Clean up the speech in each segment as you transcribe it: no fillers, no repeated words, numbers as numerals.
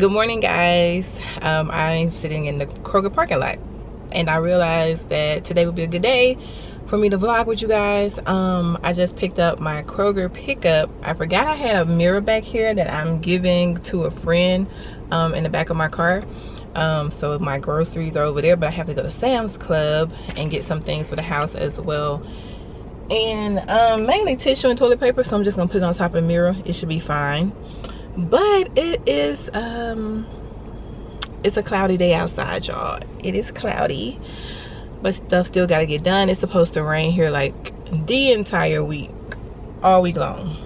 Good morning, guys. I'm sitting in the Kroger parking lot, and I realized that today would be a good day for me to vlog with you guys. I just picked up my Kroger pickup. I forgot I had a mirror back here that I'm giving to a friend in the back of my car. So my groceries are over there, but I have to go to Sam's Club and get some things for the house as well. And mainly tissue and toilet paper, so I'm just gonna put it on top of the mirror. It should be fine. But it is it's a cloudy day outside, y'all. It is cloudy, but stuff still got to get done. It's supposed to rain here like the entire week, all week long.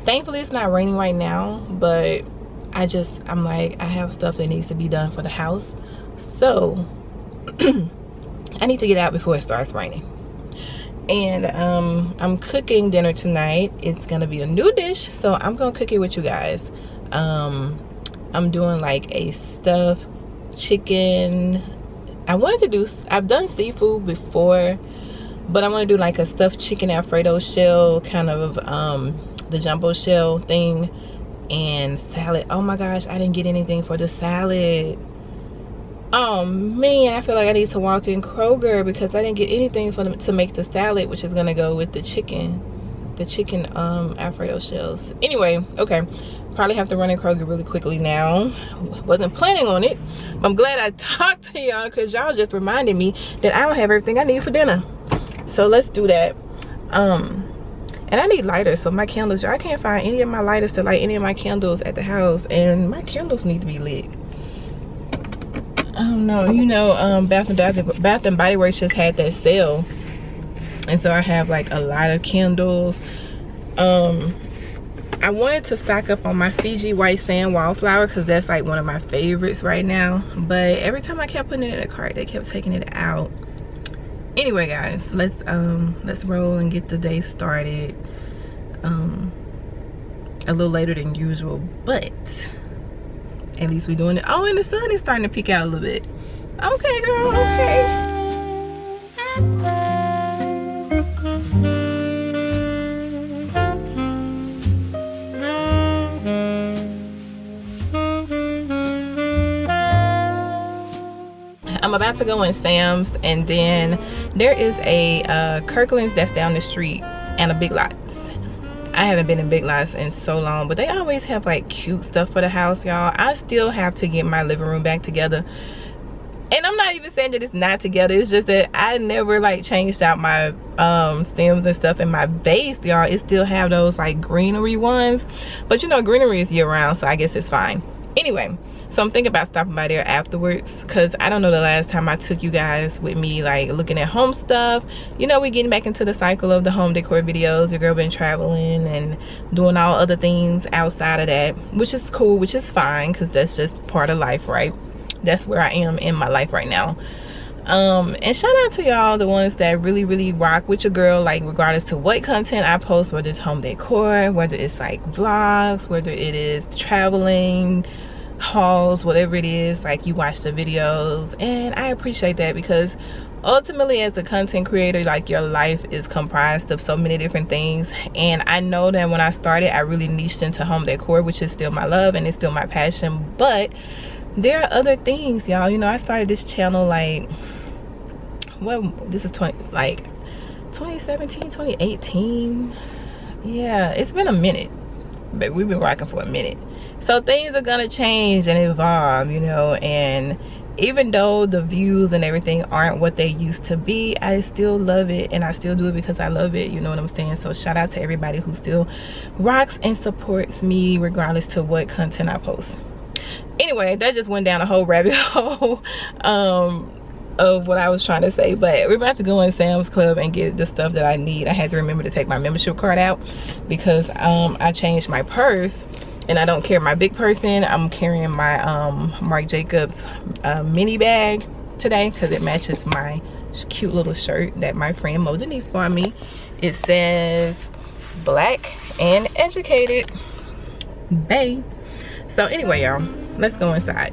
Thankfully it's not raining right now, but I'm like, I have stuff that needs to be done for the house, so I need to get out before it starts raining. And I'm cooking dinner tonight. It's gonna be a new dish, so I'm gonna cook it with you guys. I'm doing like a stuffed chicken. I've done seafood before, but I want to do like a stuffed chicken Alfredo shell, kind of the jumbo shell thing, and salad. Oh my gosh, I didn't get anything for the salad. Oh man, I feel like I need to walk in Kroger because I didn't get anything for them to make the salad, which is gonna go with the chicken Alfredo shells. Anyway, okay, probably have to run in Kroger really quickly now. Wasn't planning on it, but I'm glad I talked to y'all because y'all just reminded me that I don't have everything I need for dinner. So let's do that. And I need lighters, so my candles, y'all, I can't find any of my lighters to light any of my candles at the house, and my candles need to be lit. Oh no, you know, Bath and Body Works just had that sale, and so I have like a lot of candles. I wanted to stock up on my Fiji white sand wallflower because that's like one of my favorites right now, but every time I kept putting it in a cart, they kept taking it out. Anyway, guys, let's roll and get the day started. A little later than usual, but at least we're doing it. Oh, and the sun is starting to peek out a little bit. Okay, girl, okay. I'm about to go in Sam's, and then there is a Kirkland's that's down the street and a Big Lots. I haven't been in Big Lots in so long, but they always have like cute stuff for the house, y'all. I still have to get my living room back together, and I'm not even saying that it's not together. It's just that I never like changed out my stems and stuff in my vase, y'all. It still have those like greenery ones, but you know, greenery is year round, so I guess it's fine. Anyway, so I'm thinking about stopping by there afterwards because I don't know the last time I took you guys with me like looking at home stuff. You know, we're getting back into the cycle of the home decor videos. Your girl been traveling and doing all other things outside of that, which is cool, which is fine because that's just part of life, right? That's where I am in my life right now. And shout out to y'all, the ones that really rock with your girl, like regardless to what content I post, whether it's home decor, whether it's like vlogs, whether it is traveling, hauls, whatever it is, like you watch the videos. And I appreciate that because ultimately as a content creator, like your life is comprised of so many different things. And I know that when I started, I really niched into home decor, which is still my love and it's still my passion, but there are other things, y'all. You know, I started this channel like, well, this is 2017, 2018. Yeah, it's been a minute, but we've been rocking for a minute. So things are gonna change and evolve, you know, and even though the views and everything aren't what they used to be, I still love it, and I still do it because I love it, you know what I'm saying? So shout out to everybody who still rocks and supports me regardless to what content I post. Anyway, that just went down a whole rabbit hole of what I was trying to say, but we're about to go in Sam's Club and get the stuff that I need. I had to remember to take my membership card out because I changed my purse and I don't carry my big purse in. I'm carrying my Marc Jacobs mini bag today because it matches my cute little shirt that my friend Mo Denise for me. It says Black and Educated Bae. So anyway, y'all, let's go inside.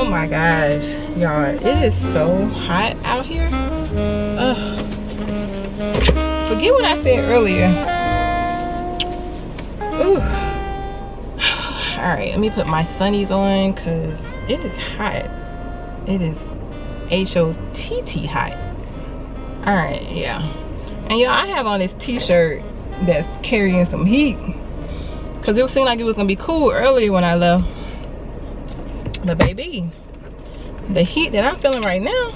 Oh my gosh, y'all, it is so hot out here. Ugh. Forget what I said earlier. Ooh. All right, let me put my sunnies on because it is hot. It is H-O-T-T hot. All right, yeah. And y'all, I have on this t-shirt that's carrying some heat because it seemed like it was gonna be cool earlier when I left. But baby, the heat that I'm feeling right now.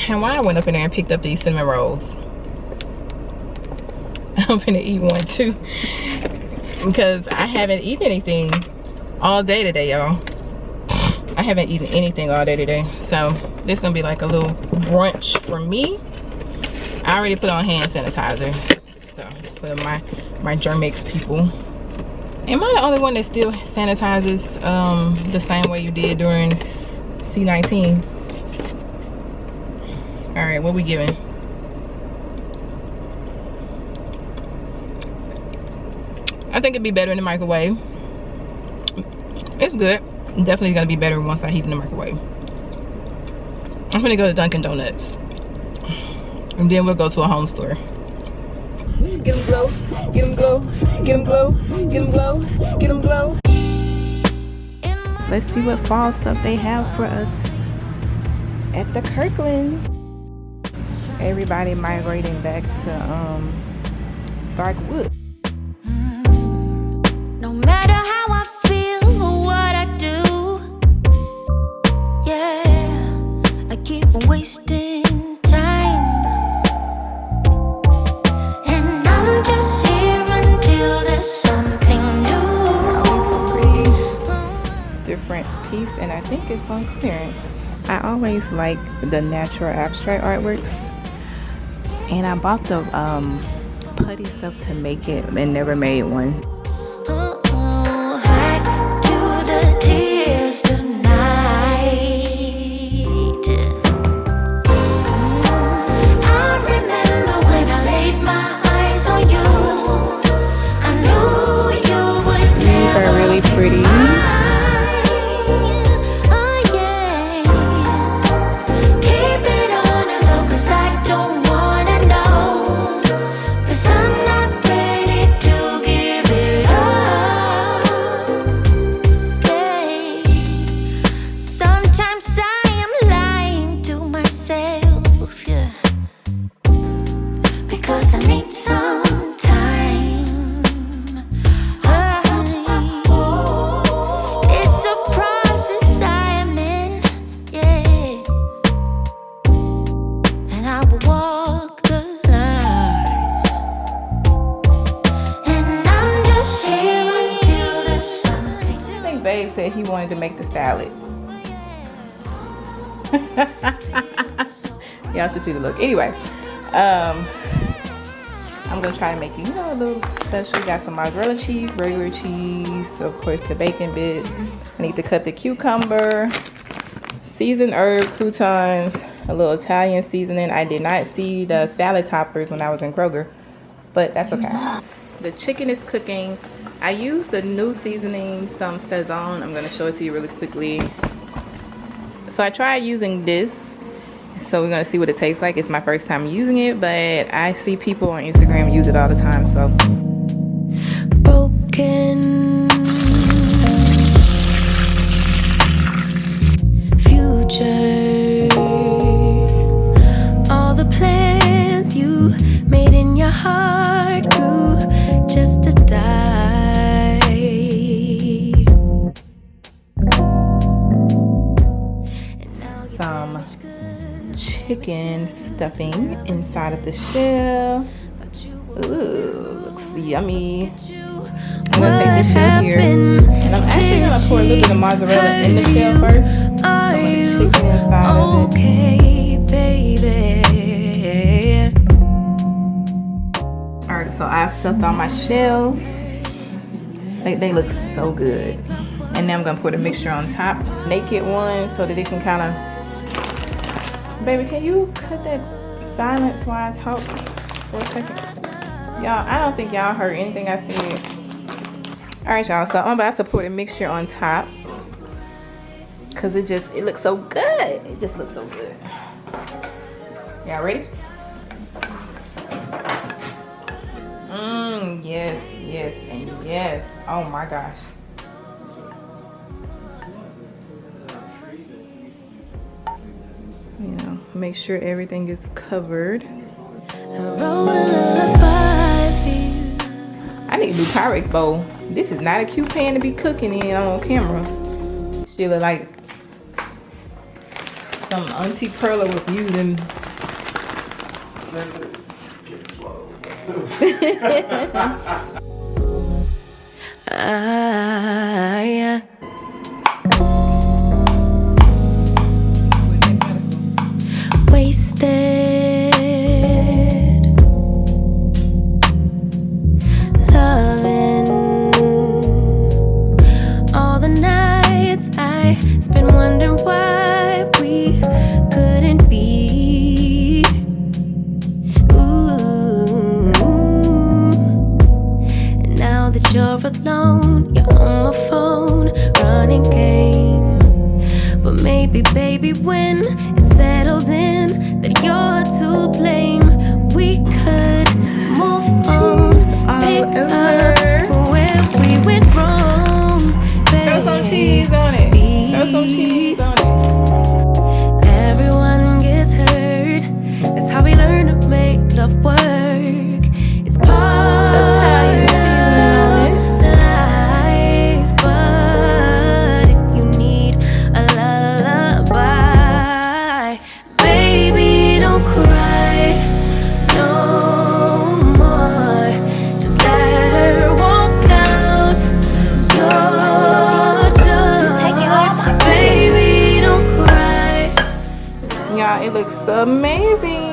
And why I went up in there and picked up these cinnamon rolls. I'm gonna eat one too because I haven't eaten anything all day today, y'all. I haven't eaten anything all day today, so this is gonna be like a little brunch for me. I already put on hand sanitizer, so for my Germix people. Am I the only one that still sanitizes the same way you did during C19? All right, what we giving? I think it'd be better in the microwave. It's good. Definitely gonna be better once I heat in the microwave. I'm gonna go to Dunkin' Donuts. And then we'll go to a home store. Get them glow, get them glow, get them glow, get them glow, get them glow. Let's see what fall stuff they have for us at the Kirkland's. Everybody migrating back to dark wood. No matter how I feel or what I do, yeah, I keep on wasting time. And I'm just here until there's something new. Pretty different piece, and I think it's on clearance. I always like the natural abstract artworks, and I bought the putty stuff to make it and never made one. Pretty. Said he wanted to make the salad. Y'all should see the look. Anyway, I'm gonna try to make you know a little special. Got some mozzarella cheese, regular cheese, of course the bacon bit. I need to cut the cucumber, seasoned herb croutons, a little Italian seasoning. I did not see the salad toppers when I was in Kroger, but that's okay. The chicken is cooking. I used the new seasoning, some Sazon. I'm gonna show it to you really quickly. So I tried using this. So we're gonna see what it tastes like. It's my first time using it, but I see people on Instagram use it all the time, so. Broken future. All the plans you made in your heart grew just to die. Some chicken stuffing inside of the shell. Ooh, looks yummy. I'm gonna take this shell here, and I'm actually gonna pour a little bit of mozzarella in the shell first. Some of the chicken inside of it. Baby. Alright, so I've stuffed all my shells. They look so good. And now I'm gonna put a mixture on top, naked one, so that it can kind of. Baby, can you cut that silence while I talk for a second? Y'all, I don't think y'all heard anything I said. All right, y'all, so I'm about to pour the mixture on top because it looks so good. It just looks so good. Y'all ready? Yes, yes, and yes. Oh my gosh. You know, make sure everything is covered. I need to do Pyrex bowl. This is not a cute pan to be cooking in on camera. She look like some Auntie Perla was using. Yeah. Wasted, loving all the nights I spent wondering why we couldn't be. Ooh. And now that you're alone, you're on my phone, running game. But maybe, baby, when it settles in that you're to blame, we could move on, pick up where we went wrong, baby. Throw some cheese on it. Throw some cheese on it. Everyone gets hurt. That's how we learn to make love work. It's part of life, but if you need a lullaby, baby, don't cry no more. Just let her walk out your door. Baby, don't cry. Y'all, it looks amazing.